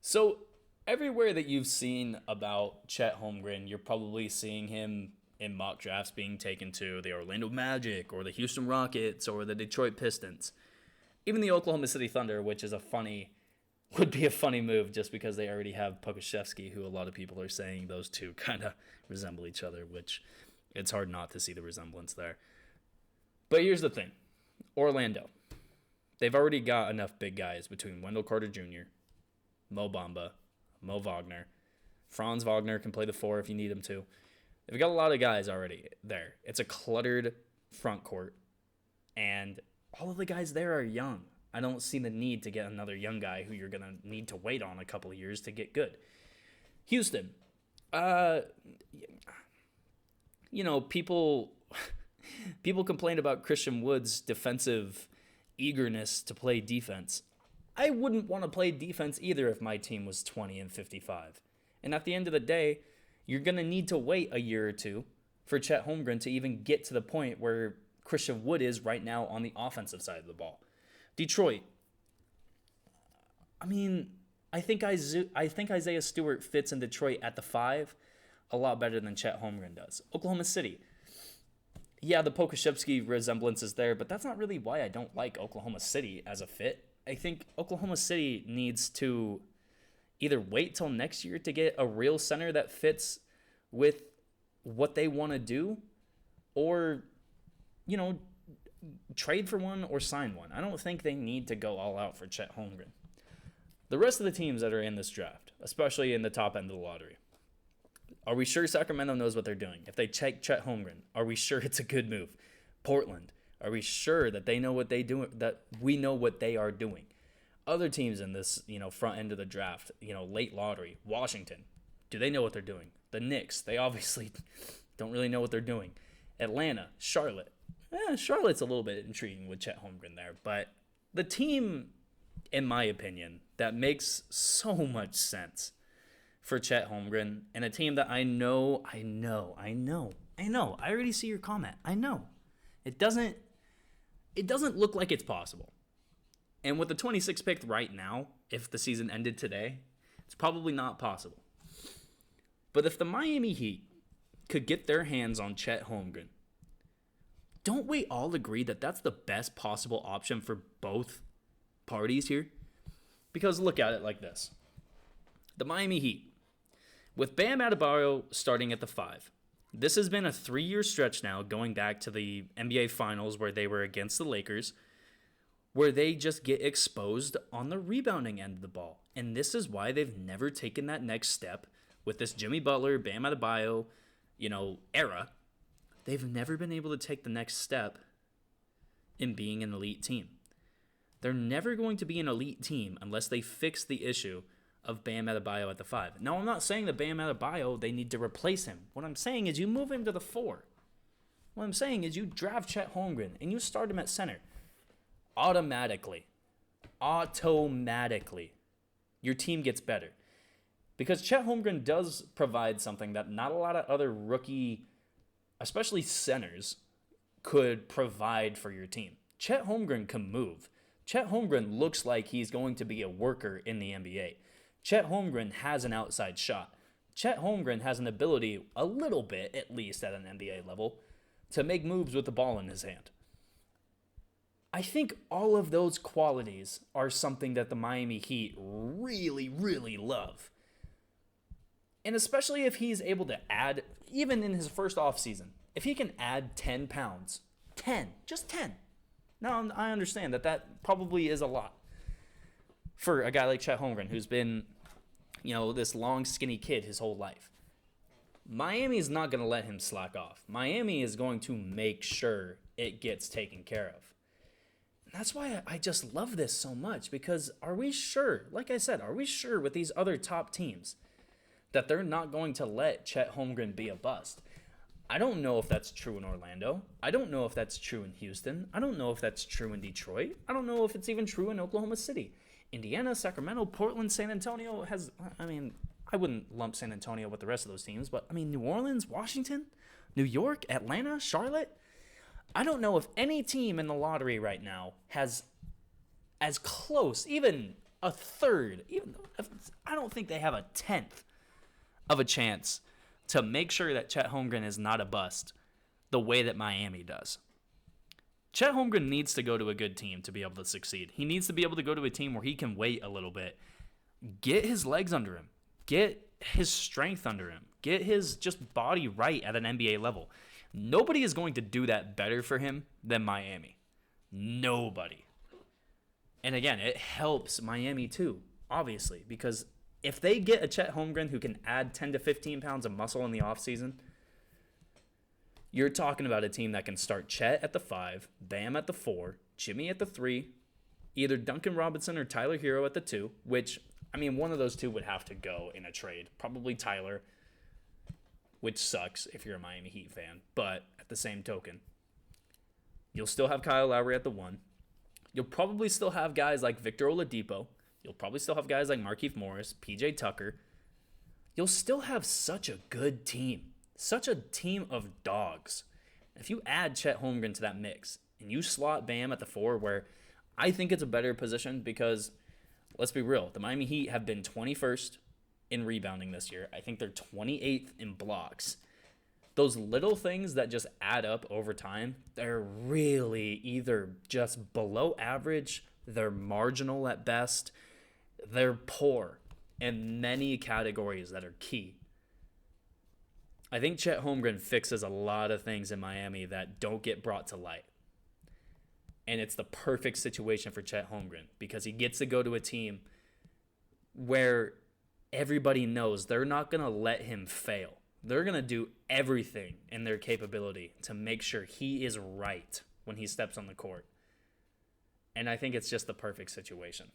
So everywhere that you've seen about Chet Holmgren, you're probably seeing him in mock drafts being taken to the Orlando Magic or the Houston Rockets or the Detroit Pistons. Even the Oklahoma City Thunder, which is would be a funny move just because they already have Pokusevski, who a lot of people are saying those two kind of resemble each other, which it's hard not to see the resemblance there. But here's the thing. Orlando. They've already got enough big guys between Wendell Carter Jr., Mo Bamba, Mo Wagner. Franz Wagner can play the four if you need him to. They've got a lot of guys already there. It's a cluttered front court, and all of the guys there are young. I don't see the need to get another young guy who you're going to need to wait on a couple of years to get good. Houston. People complain about Christian Wood's defensive eagerness to play defense. I wouldn't want to play defense either if my team was 20-55. And at the end of the day, you're going to need to wait a year or two for Chet Holmgren to even get to the point where Christian Wood is right now on the offensive side of the ball. Detroit. I think Isaiah Stewart fits in Detroit at the 5 a lot better than Chet Holmgren does. Oklahoma City. Yeah, the Pokusevski resemblance is there, but that's not really why I don't like Oklahoma City as a fit. I think Oklahoma City needs to either wait till next year to get a real center that fits with what they want to do, or, trade for one or sign one. I don't think they need to go all out for Chet Holmgren. The rest of the teams that are in this draft, especially in the top end of the lottery, are we sure Sacramento knows what they're doing? If they check Chet Holmgren, are we sure it's a good move? Portland, are we sure that they know what they do? That we know what they are doing? Other teams in this, front end of the draft, late lottery, Washington, do they know what they're doing? The Knicks, they obviously don't really know what they're doing. Atlanta, Charlotte. Charlotte's a little bit intriguing with Chet Holmgren there, but the team, in my opinion, that makes so much sense for Chet Holmgren, and a team that I already see your comment. I know. It doesn't look like it's possible. And with the 26th pick right now, if the season ended today, it's probably not possible. But if the Miami Heat could get their hands on Chet Holmgren, don't we all agree that that's the best possible option for both parties here? Because look at it like this. The Miami Heat, with Bam Adebayo starting at the 5, this has been a 3-year stretch now going back to the NBA Finals where they were against the Lakers, where they just get exposed on the rebounding end of the ball. And this is why they've never taken that next step with this Jimmy Butler, Bam Adebayo, era. They've never been able to take the next step in being an elite team. They're never going to be an elite team unless they fix the issue of Bam Adebayo at the 5. Now, I'm not saying that Bam Adebayo, they need to replace him. What I'm saying is you move him to the 4. What I'm saying is you draft Chet Holmgren and you start him at center. Automatically, your team gets better. Because Chet Holmgren does provide something that not a lot of other rookie, especially centers, could provide for your team. Chet Holmgren can move. Chet Holmgren looks like he's going to be a worker in the NBA. Chet Holmgren has an outside shot. Chet Holmgren has an ability, a little bit at least at an NBA level, to make moves with the ball in his hand. I think all of those qualities are something that the Miami Heat really, really love. And especially if he's able to add, even in his first offseason, if he can add 10 pounds, 10, just 10. Now, I understand that probably is a lot for a guy like Chet Holmgren, who's been, this long, skinny kid his whole life. Miami is not going to let him slack off. Miami is going to make sure it gets taken care of. And that's why I just love this so much, because are we sure, like I said, are we sure with these other top teams that they're not going to let Chet Holmgren be a bust? I don't know if that's true in Orlando. I don't know if that's true in Houston. I don't know if that's true in Detroit. I don't know if it's even true in Oklahoma City. Indiana, Sacramento, Portland, San Antonio I wouldn't lump San Antonio with the rest of those teams, but New Orleans, Washington, New York, Atlanta, Charlotte. I don't know if any team in the lottery right now has as close, even a third, I don't think they have a tenth of a chance to make sure that Chet Holmgren is not a bust the way that Miami does. Chet Holmgren needs to go to a good team to be able to succeed. He needs to be able to go to a team where he can wait a little bit, get his legs under him, get his strength under him, get his just body right at an NBA level. Nobody is going to do that better for him than Miami. Nobody. And again, it helps Miami too, obviously, because if they get a Chet Holmgren who can add 10 to 15 pounds of muscle in the offseason, you're talking about a team that can start Chet at the 5, Bam at the 4, Jimmy at the 3, either Duncan Robinson or Tyler Hero at the 2, which, I mean, one of those two would have to go in a trade. Probably Tyler, which sucks if you're a Miami Heat fan. But at the same token, you'll still have Kyle Lowry at the 1. You'll probably still have guys like Victor Oladipo. You'll probably still have guys like Markieff Morris, PJ Tucker. You'll still have such a good team. Such a team of dogs. If you add Chet Holmgren to that mix and you slot Bam at the 4, where I think it's a better position because, let's be real, the Miami Heat have been 21st in rebounding this year. I think they're 28th in blocks. Those little things that just add up over time, they're really either just below average, they're marginal at best, they're poor in many categories that are key. I think Chet Holmgren fixes a lot of things in Miami that don't get brought to light. And it's the perfect situation for Chet Holmgren because he gets to go to a team where everybody knows they're not going to let him fail. They're going to do everything in their capability to make sure he is right when he steps on the court. And I think it's just the perfect situation.